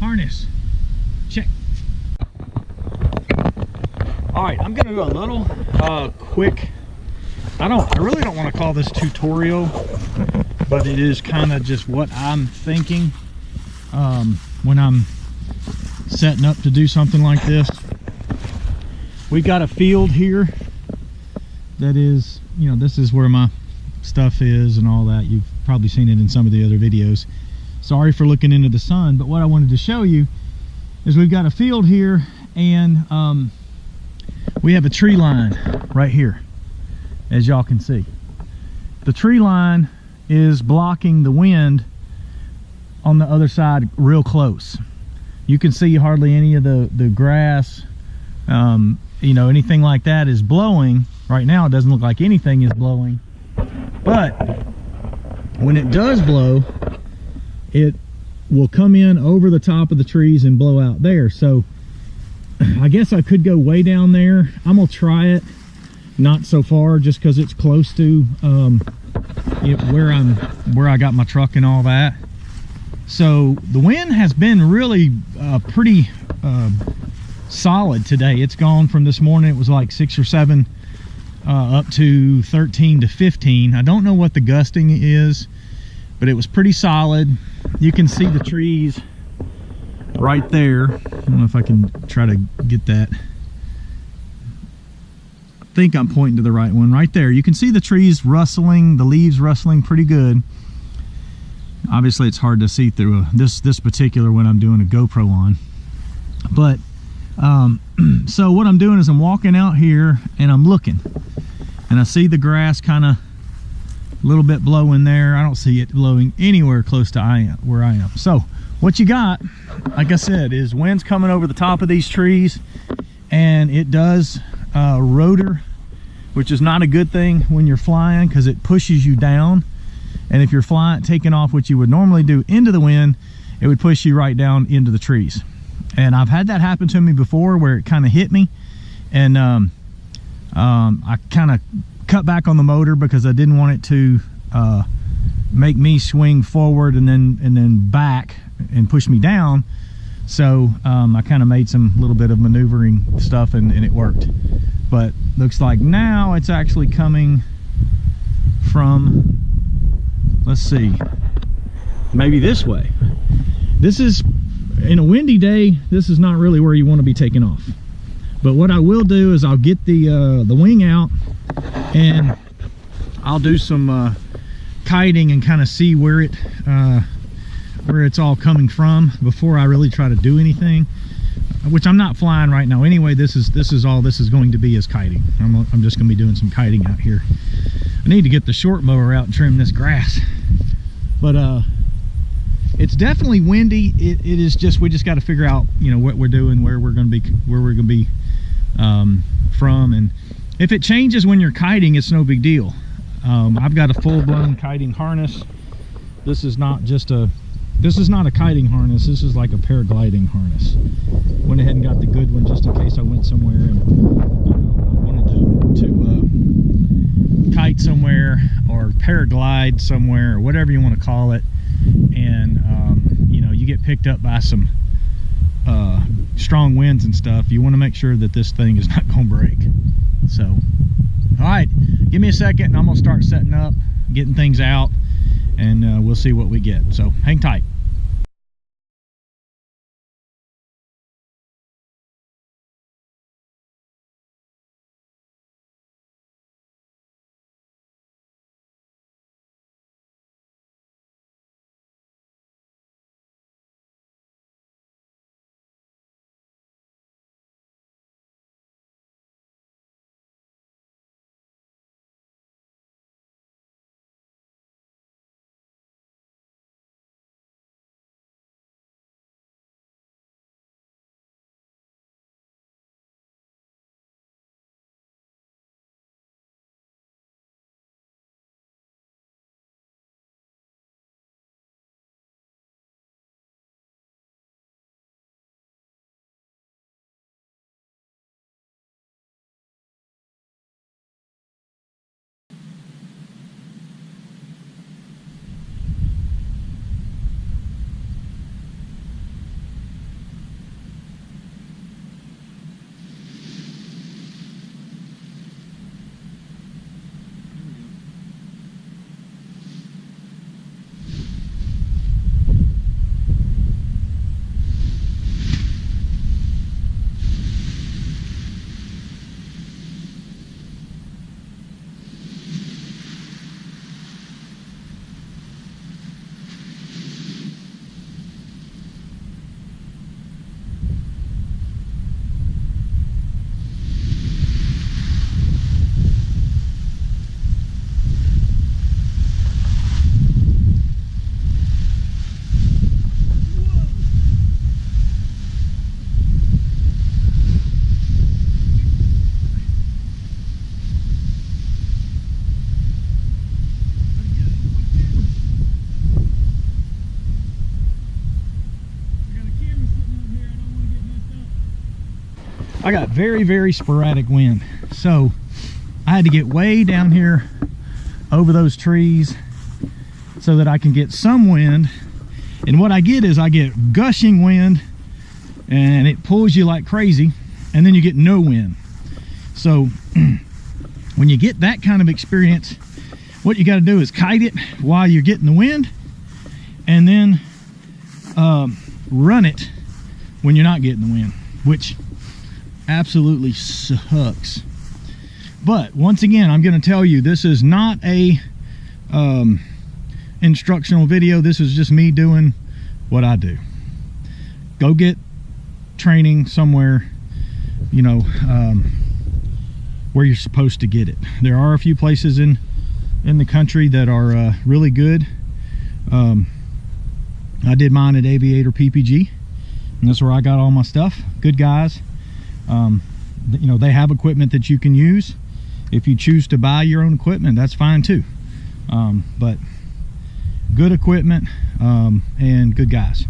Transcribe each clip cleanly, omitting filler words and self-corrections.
harness. Check. All right, I'm gonna do a little quick. I really don't want to call this tutorial, but it is kind of just what I'm thinking when I'm setting up to do something like this. We've got a field here that is, you know, this is where my stuff is and all that. You've probably seen it in some of the other videos. Sorry for looking into the sun, but what I wanted to show you is we've got a field here, and we have a tree line right here, as y'all can see. The tree line is blocking the wind on the other side real close. You can see hardly any of the grass, you know, anything like that is blowing. Right now it doesn't look like anything is blowing, but when it does blow, it will come in over the top of the trees and blow out there. So I guess I could go way down there. I'm gonna try it, not so far, just because it's close to where I got my truck and all that. So the wind has been really pretty solid today. It's gone from this morning, it was like 6 or 7 up to 13 to 15. I don't know what the gusting is, but it was pretty solid. You can see the trees right there. I don't know if I can try to get that. I think I'm pointing to the right one right there. You can see the trees rustling, the leaves rustling pretty good. Obviously it's hard to see through this particular one I'm doing a GoPro on, but so what I'm doing is I'm walking out here and I'm looking, and I see the grass kind of a little bit blowing there. I don't see it blowing anywhere close to where I am. So what you got, like I said, is wind's coming over the top of these trees, and it does rotor, which is not a good thing when you're flying because it pushes you down. And if you're flying, taking off, what you would normally do into the wind, it would push you right down into the trees. And I've had that happen to me before, where it kind of hit me, and I kind of cut back on the motor because I didn't want it to make me swing forward and then back and push me down. So I kind of made some little bit of maneuvering stuff, and it worked. But looks like now it's actually coming from, let's see, maybe this way. This is, in a windy day, this is not really where you want to be taking off. But what I will do is I'll get the wing out, and I'll do some kiting and kind of see where it's all coming from before I really try to do anything, which I'm not flying right now anyway. This is all this is going to be, is kiting. I'm just going to be doing some kiting out here. I need to get the short mower out and trim this grass, but it's definitely windy. It is just, we just got to figure out, you know, what we're doing, where we're going to be from, and if it changes when you're kiting, it's no big deal. I've got a full-blown kiting harness. This is not a kiting harness. This is like a paragliding harness. Went ahead and got the good one just in case I went somewhere and, you know, I wanted to kite somewhere or paraglide somewhere or whatever you want to call it, and you know, you get picked up by some strong winds and stuff. You want to make sure that this thing is not going to break. So, all right, give me a second and I'm gonna start setting up, getting things out, and we'll see what we get. So hang tight. I got very sporadic wind. So I had to get way down here over those trees so that I can get some wind. And what I get is I get gushing wind and it pulls you like crazy, and then you get no wind. So when you get that kind of experience, what you got to do is kite it while you're getting the wind, and then run it when you're not getting the wind, which absolutely sucks. But once again, I'm going to tell you, this is not a instructional video. This is just me doing what I do. Go get training somewhere, you know, where you're supposed to get it. There are a few places in the country that are really good. I did mine at Aviator PPG, and that's where I got all my stuff. Good guys. You know, they have equipment that you can use. If you choose to buy your own equipment, that's fine too. But good equipment and good guys.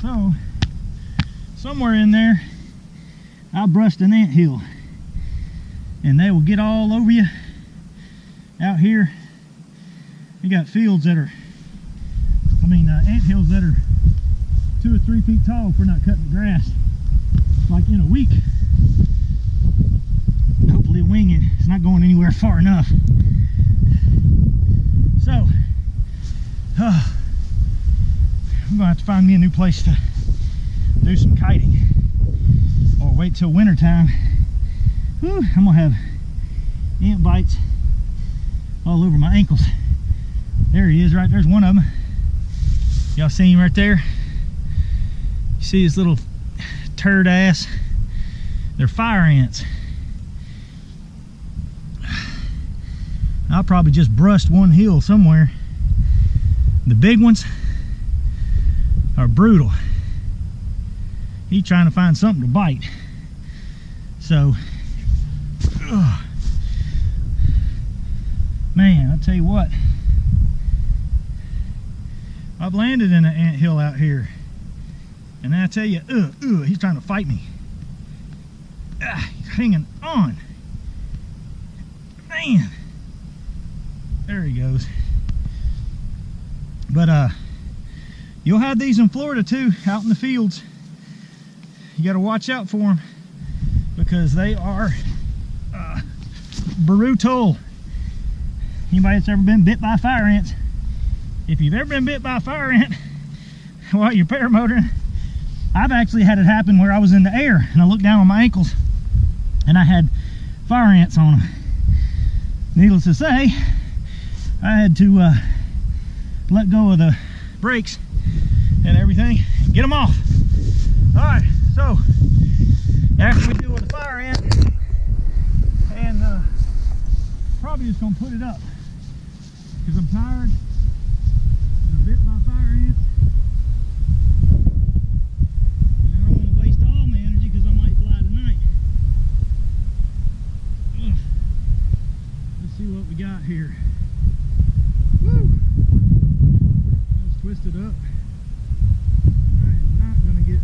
So somewhere in there I brushed an anthill, and they will get all over you out here. You got fields that are, anthills that are 2 or 3 feet tall if we're not cutting the grass like in a week. Hopefully wing it. It's not going anywhere far enough. So I'm gonna have to find me a new place to do some kiting, or wait till winter time. Whew, I'm gonna have ant bites all over my ankles. There he is, right there's one of them. Y'all see him right there? You see his little turd ass? They're fire ants. I probably just brushed one hill somewhere. The big ones are brutal. He's trying to find something to bite. So, man, I'll tell you what. I've landed in an anthill out here, and I tell you, he's trying to fight me. He's hanging on. Man, there he goes. But you'll have these in Florida too, out in the fields. You got to watch out for them because they are brutal. Anybody that's ever been bit by fire ants, if you've ever been bit by a fire ant while you're paramotoring, I've actually had it happen where I was in the air and I looked down on my ankles and I had fire ants on them. Needless to say, I had to let go of the brakes and everything and get them off. All right, so after we deal with the fire ant, and probably just gonna put it up because I'm tired and I'm bit by fire ants. And I don't want to waste all my energy because I might fly tonight. Ugh. Let's see what we got here. Woo! Let's twist it up. I am not going to get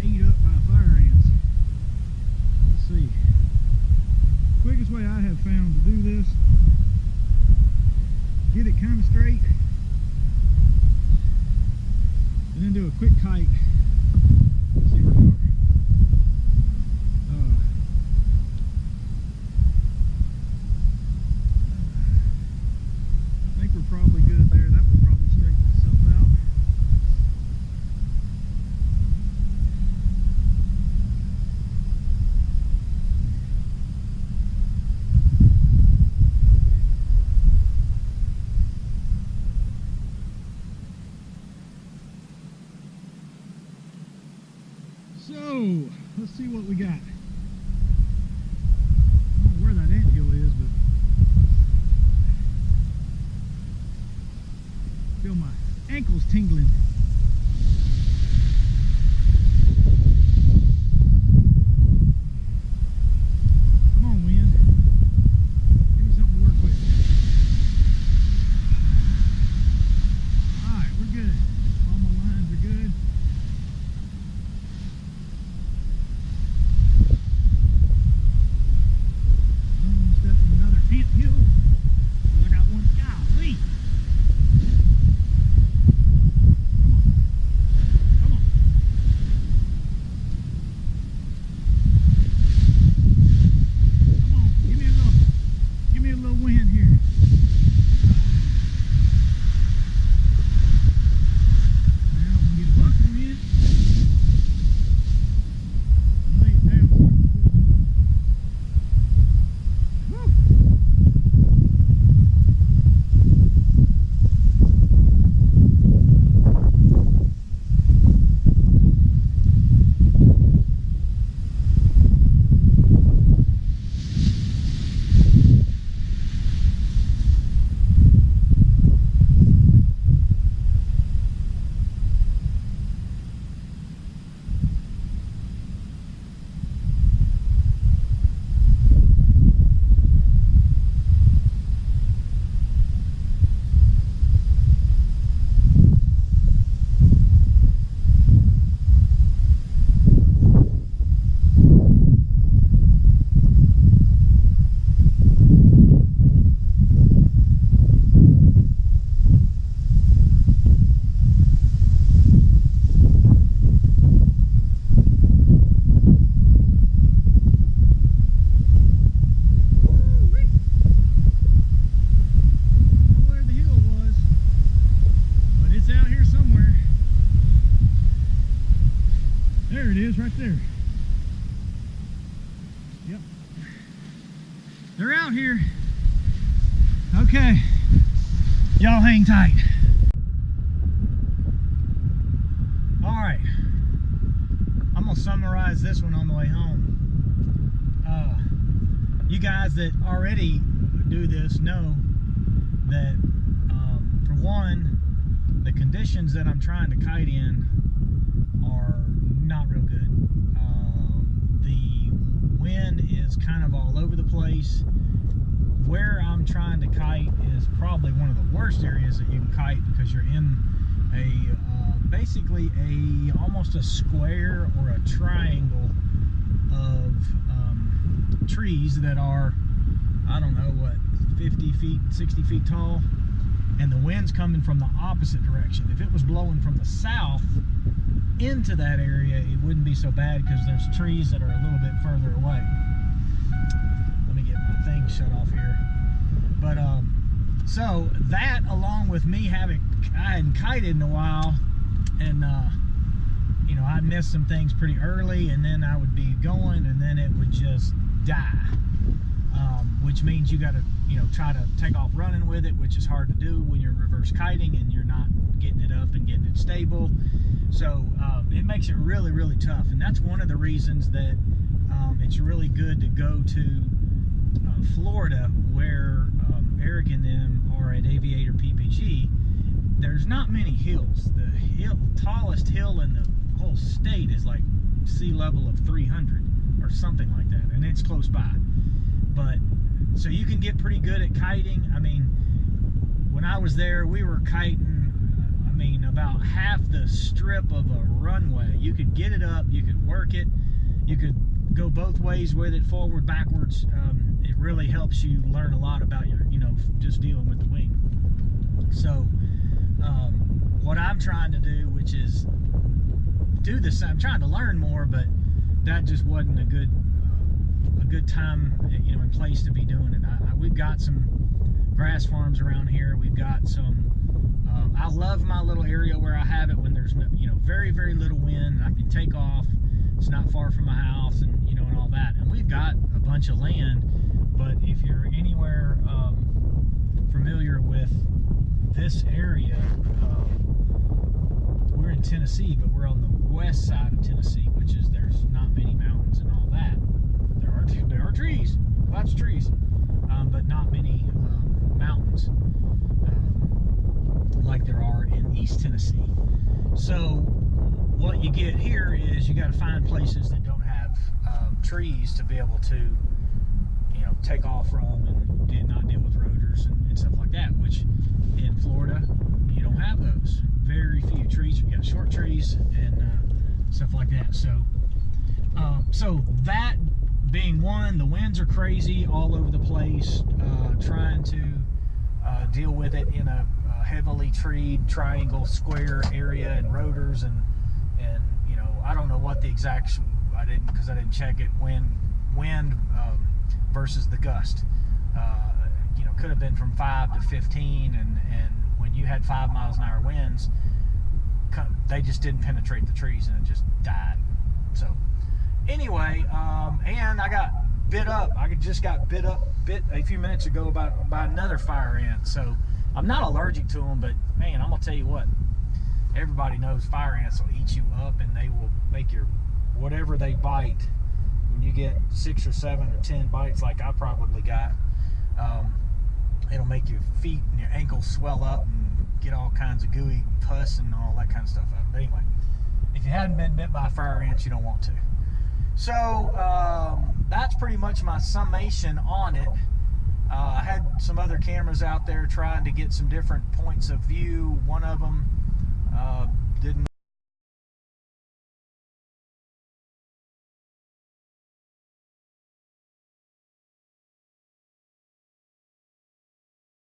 ate up by fire ants. Let's see. Quickest way I have found to do this, get it kind of straight, and then do a quick kite. Let's see where we are. I think we're probably good there. That will probably straighten itself out. So, let's see what we got. I don't know where that anthill is, but I feel my ankles tingling. Come on, wind. Give me something to work with. Alright, we're good. All my lines are good. Don't want to step in another anthill. I got one. Golly. Come on. Come on. Give me a little wind here. Now I'm gonna get a bunch of wind. Lay it down so I can put it up. Woo! There it is, right there. Yep. They're out here. Okay. Y'all hang tight. Alright. I'm going to summarize this one on the way home. You guys that already do this know that, for one, the conditions that I'm trying to kite in are not real good. The wind is kind of all over the place. Where I'm trying to kite is probably one of the worst areas that you can kite because you're in a basically almost a square or a triangle of trees that are, I don't know what, 50 feet, 60 feet tall, and the wind's coming from the opposite direction. If it was blowing from the south into that area, it wouldn't be so bad because there's trees that are a little bit further away. Let me get my thing shut off here. But so that, along with me I hadn't kited in a while, and know, I'd miss some things pretty early, and then I would be going, and then it would just die. Which means you got to, you know, try to take off running with it, which is hard to do when you're reverse kiting and you're not getting it up and getting it stable. So it makes it really, really tough. And that's one of the reasons that it's really good to go to Florida, where Eric and them are at Aviator PPG. There's not many hills. The tallest hill in the whole state is like sea level of 300 or something like that, and it's close by. But so you can get pretty good at kiting. I mean, when I was there, we were kiting, I mean, about half the strip of a runway. You could get it up, you could work it, you could go both ways with it, forward, backwards. It really helps you learn a lot about your, you know, just dealing with the wing. So what I'm trying to do, which is do this, I'm trying to learn more, but that just wasn't a good time, you know, in place to be doing it. We've got some grass farms around here. We've got some, I love my little area where I have it when there's no, you know, very, very little wind, and I can take off. It's not far from my house, and, you know, and all that. And we've got a bunch of land, but if you're anywhere familiar with this area, we're in Tennessee, but we're on the west side of Tennessee, which is, there's not many mountains and all that. There are trees, lots of trees, but not many mountains like there are in East Tennessee. So what you get here is you got to find places that don't have trees to be able to, you know, take off from and not deal with rotors and stuff like that, which in Florida you don't have those. Very few trees. You got short trees and stuff like that. So so that being one, the winds are crazy all over the place. Trying to deal with it in a heavily treed triangle square area and rotors and you know, I don't know what the exact, because I didn't check it, wind versus the gust. You know, could have been from 5 to 15, and when you had 5 miles an hour winds, they just didn't penetrate the trees and it just died. So anyway, and I got bit up. I just got bit a few minutes ago by another fire ant. So I'm not allergic to them, but man, I'm gonna tell you what, everybody knows fire ants will eat you up, and they will make your, whatever they bite, when you get 6 or 7 or 10 bites like I probably got, it'll make your feet and your ankles swell up and get all kinds of gooey pus and all that kind of stuff out. But anyway, if you hadn't been bit by a fire ant, you don't want to. So that's pretty much my summation on it. I had some other cameras out there trying to get some different points of view. One of them